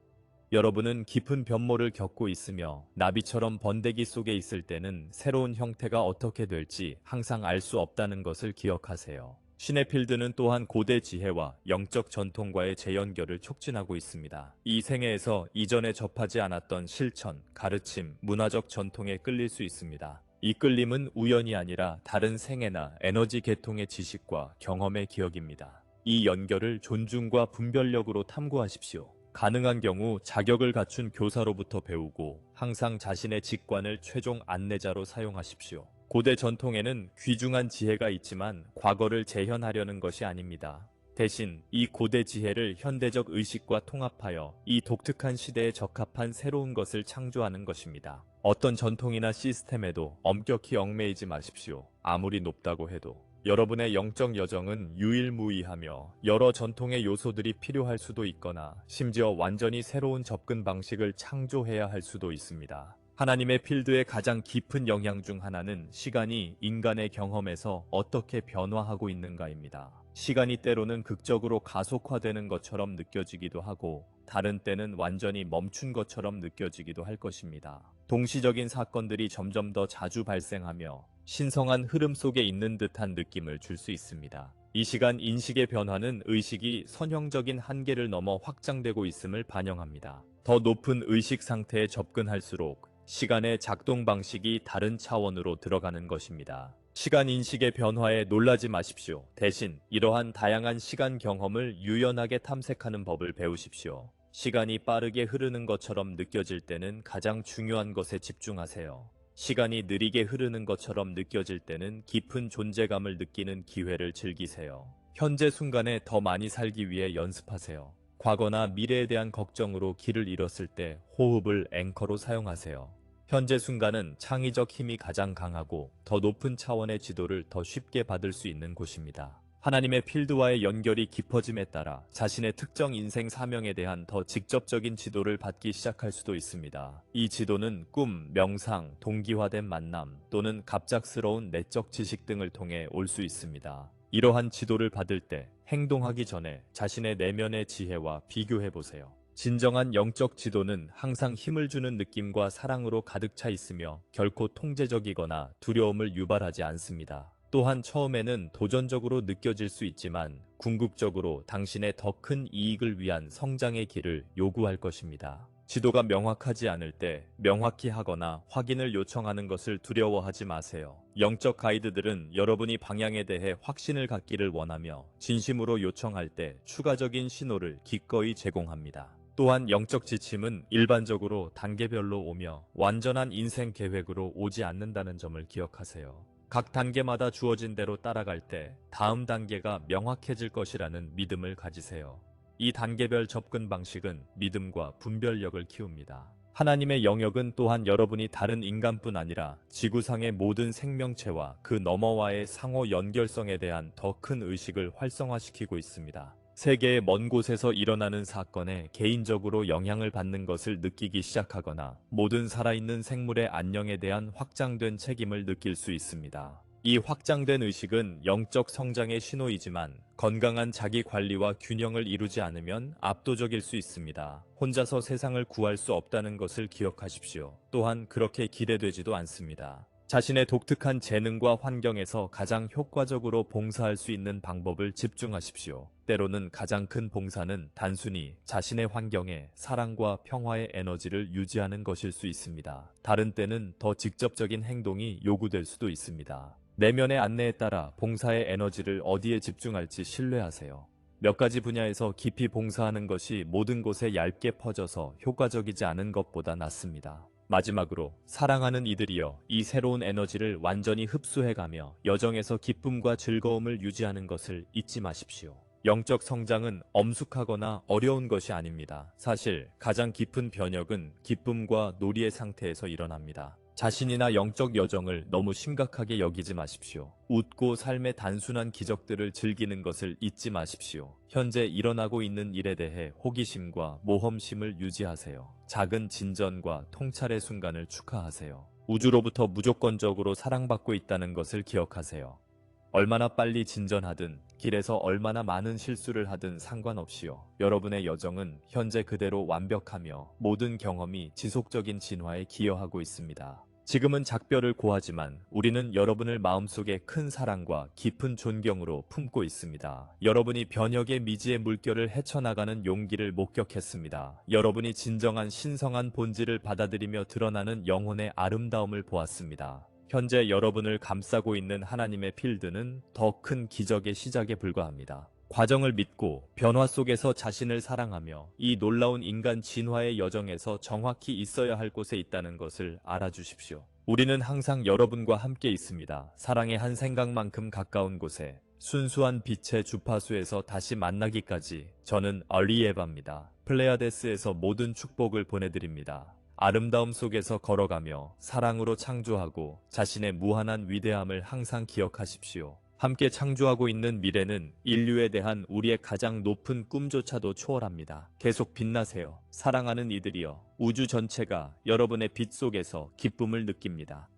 여러분은 깊은 변모를 겪고 있으며 나비처럼 번데기 속에 있을 때는 새로운 형태가 어떻게 될지 항상 알 수 없다는 것을 기억하세요. 신의 필드는 또한 고대 지혜와 영적 전통과의 재연결을 촉진하고 있습니다. 이 생애에서 이전에 접하지 않았던 실천, 가르침, 문화적 전통에 끌릴 수 있습니다. 이끌림은 우연이 아니라 다른 생애나 에너지 계통의 지식과 경험의 기억입니다. 이 연결을 존중과 분별력으로 탐구하십시오. 가능한 경우 자격을 갖춘 교사로부터 배우고 항상 자신의 직관을 최종 안내자로 사용하십시오. 고대 전통에는 귀중한 지혜가 있지만 과거를 재현하려는 것이 아닙니다. 대신 이 고대 지혜를 현대적 의식과 통합하여 이 독특한 시대에 적합한 새로운 것을 창조하는 것입니다. 어떤 전통이나 시스템에도 엄격히 얽매이지 마십시오. 아무리 높다고 해도. 여러분의 영적 여정은 유일무이하며 여러 전통의 요소들이 필요할 수도 있거나 심지어 완전히 새로운 접근 방식을 창조해야 할 수도 있습니다. 하나님의 필드의 가장 깊은 영향 중 하나는 시간이 인간의 경험에서 어떻게 변화하고 있는가입니다. 시간이 때로는 극적으로 가속화되는 것처럼 느껴지기도 하고 다른 때는 완전히 멈춘 것처럼 느껴지기도 할 것입니다. 동시적인 사건들이 점점 더 자주 발생하며 신성한 흐름 속에 있는 듯한 느낌을 줄 수 있습니다. 이 시간 인식의 변화는 의식이 선형적인 한계를 넘어 확장되고 있음을 반영합니다. 더 높은 의식 상태에 접근할수록 시간의 작동 방식이 다른 차원으로 들어가는 것입니다. 시간 인식의 변화에 놀라지 마십시오. 대신 이러한 다양한 시간 경험을 유연하게 탐색하는 법을 배우십시오. 시간이 빠르게 흐르는 것처럼 느껴질 때는 가장 중요한 것에 집중하세요. 시간이 느리게 흐르는 것처럼 느껴질 때는 깊은 존재감을 느끼는 기회를 즐기세요. 현재 순간에 더 많이 살기 위해 연습하세요. 과거나 미래에 대한 걱정으로 길을 잃었을 때 호흡을 앵커로 사용하세요. 현재 순간은 창의적 힘이 가장 강하고 더 높은 차원의 지도를 더 쉽게 받을 수 있는 곳입니다. 하나님의 필드와의 연결이 깊어짐에 따라 자신의 특정 인생 사명에 대한 더 직접적인 지도를 받기 시작할 수도 있습니다. 이 지도는 꿈, 명상, 동기화된 만남 또는 갑작스러운 내적 지식 등을 통해 올 수 있습니다. 이러한 지도를 받을 때 행동하기 전에 자신의 내면의 지혜와 비교해보세요. 진정한 영적 지도는 항상 힘을 주는 느낌과 사랑으로 가득 차 있으며 결코 통제적이거나 두려움을 유발하지 않습니다. 또한 처음에는 도전적으로 느껴질 수 있지만 궁극적으로 당신의 더 큰 이익을 위한 성장의 길을 요구할 것입니다. 지도가 명확하지 않을 때 명확히 하거나 확인을 요청하는 것을 두려워하지 마세요. 영적 가이드들은 여러분이 방향에 대해 확신을 갖기를 원하며 진심으로 요청할 때 추가적인 신호를 기꺼이 제공합니다. 또한 영적 지침은 일반적으로 단계별로 오며 완전한 인생 계획으로 오지 않는다는 점을 기억하세요. 각 단계마다 주어진 대로 따라갈 때 다음 단계가 명확해질 것이라는 믿음을 가지세요. 이 단계별 접근 방식은 믿음과 분별력을 키웁니다. 하나님의 영역은 또한 여러분이 다른 인간뿐 아니라 지구상의 모든 생명체와 그 너머와의 상호 연결성에 대한 더 큰 의식을 활성화시키고 있습니다. 세계의 먼 곳에서 일어나는 사건에 개인적으로 영향을 받는 것을 느끼기 시작하거나 모든 살아있는 생물의 안녕에 대한 확장된 책임을 느낄 수 있습니다. 이 확장된 의식은 영적 성장의 신호이지만 건강한 자기 관리와 균형을 이루지 않으면 압도적일 수 있습니다. 혼자서 세상을 구할 수 없다는 것을 기억하십시오. 또한 그렇게 기대되지도 않습니다. 자신의 독특한 재능과 환경에서 가장 효과적으로 봉사할 수 있는 방법을 집중하십시오. 때로는 가장 큰 봉사는 단순히 자신의 환경에 사랑과 평화의 에너지를 유지하는 것일 수 있습니다. 다른 때는 더 직접적인 행동이 요구될 수도 있습니다. 내면의 안내에 따라 봉사의 에너지를 어디에 집중할지 신뢰하세요. 몇 가지 분야에서 깊이 봉사하는 것이 모든 곳에 얇게 퍼져서 효과적이지 않은 것보다 낫습니다. 마지막으로 사랑하는 이들이여, 이 새로운 에너지를 완전히 흡수해가며 여정에서 기쁨과 즐거움을 유지하는 것을 잊지 마십시오. 영적 성장은 엄숙하거나 어려운 것이 아닙니다. 사실 가장 깊은 변혁은 기쁨과 놀이의 상태에서 일어납니다. 자신이나 영적 여정을 너무 심각하게 여기지 마십시오. 웃고 삶의 단순한 기적들을 즐기는 것을 잊지 마십시오. 현재 일어나고 있는 일에 대해 호기심과 모험심을 유지하세요. 작은 진전과 통찰의 순간을 축하하세요. 우주로부터 무조건적으로 사랑받고 있다는 것을 기억하세요. 얼마나 빨리 진전하든 길에서 얼마나 많은 실수를 하든 상관없이요. 여러분의 여정은 현재 그대로 완벽하며 모든 경험이 지속적인 진화에 기여하고 있습니다. 지금은 작별을 고하지만 우리는 여러분을 마음속에 큰 사랑과 깊은 존경으로 품고 있습니다. 여러분이 변혁의 미지의 물결을 헤쳐나가는 용기를 목격했습니다. 여러분이 진정한 신성한 본질을 받아들이며 드러나는 영혼의 아름다움을 보았습니다. 현재 여러분을 감싸고 있는 하나님의 필드는 더 큰 기적의 시작에 불과합니다. 과정을 믿고 변화 속에서 자신을 사랑하며 이 놀라운 인간 진화의 여정에서 정확히 있어야 할 곳에 있다는 것을 알아주십시오. 우리는 항상 여러분과 함께 있습니다. 사랑의 한 생각만큼 가까운 곳에 순수한 빛의 주파수에서 다시 만나기까지 저는 리에바입니다. 플레이아데스에서 모든 축복을 보내드립니다. 아름다움 속에서 걸어가며 사랑으로 창조하고 자신의 무한한 위대함을 항상 기억하십시오. 함께 창조하고 있는 미래는 인류에 대한 우리의 가장 높은 꿈조차도 초월합니다. 계속 빛나세요. 사랑하는 이들이여, 우주 전체가 여러분의 빛 속에서 기쁨을 느낍니다.